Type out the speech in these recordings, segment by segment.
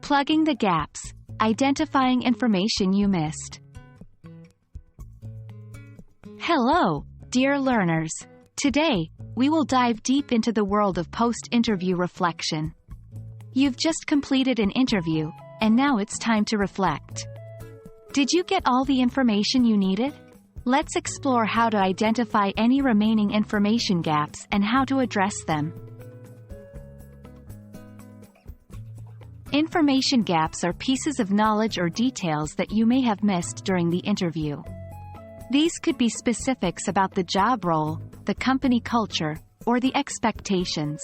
Plugging the gaps, identifying information you missed. Hello, dear learners. Today, we will dive deep into the world of post-interview reflection. You've just completed an interview, and now it's time to reflect. Did you get all the information you needed? Let's explore how to identify any remaining information gaps and how to address them. Information gaps are pieces of knowledge or details that you may have missed during the interview. These could be specifics about the job role, the company culture, or the expectations.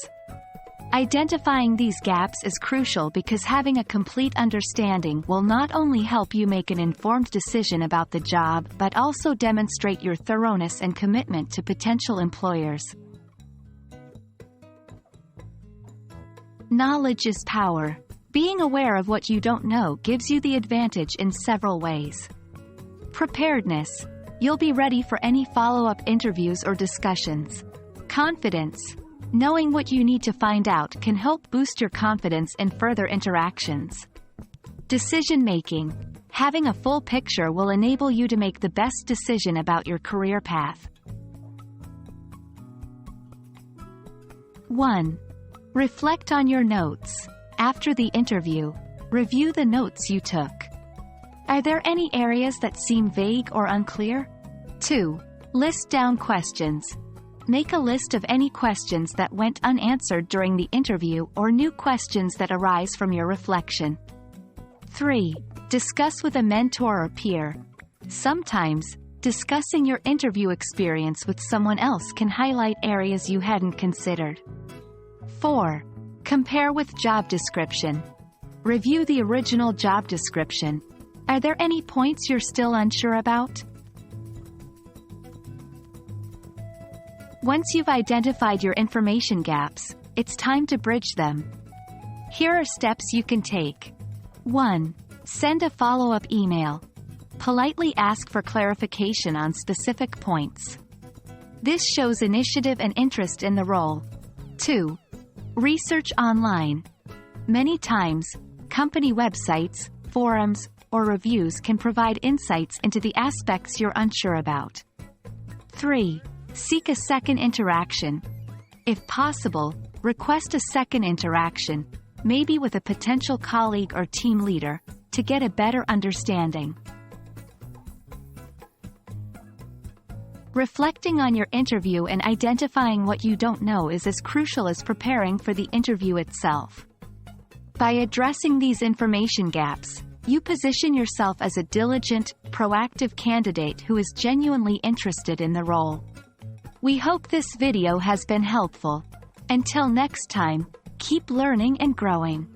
Identifying these gaps is crucial because having a complete understanding will not only help you make an informed decision about the job but also demonstrate your thoroughness and commitment to potential employers. Knowledge is power. Being aware of what you don't know gives you the advantage in several ways. Preparedness. You'll be ready for any follow-up interviews or discussions. Confidence. Knowing what you need to find out can help boost your confidence in further interactions. Decision-making. Having a full picture will enable you to make the best decision about your career path. 1. Reflect on your notes. After the interview, review the notes you took. Are there any areas that seem vague or unclear? 2. List down questions. Make a list of any questions that went unanswered during the interview or new questions that arise from your reflection. 3. Discuss with a mentor or peer. Sometimes, discussing your interview experience with someone else can highlight areas you hadn't considered. 4. Compare with job description. Review the original job description. Are there any points you're still unsure about? Once you've identified your information gaps, it's time to bridge them. Here are steps you can take. 1. Send a follow-up email. Politely ask for clarification on specific points. This shows initiative and interest in the role. 2. Research online. Many times, company websites, forums, or reviews can provide insights into the aspects you're unsure about. 3. Seek a second interaction. If possible, request a second interaction, maybe with a potential colleague or team leader, to get a better understanding. Reflecting on your interview and identifying what you don't know is as crucial as preparing for the interview itself. By addressing these information gaps, you position yourself as a diligent, proactive candidate who is genuinely interested in the role. We hope this video has been helpful. Until next time, keep learning and growing.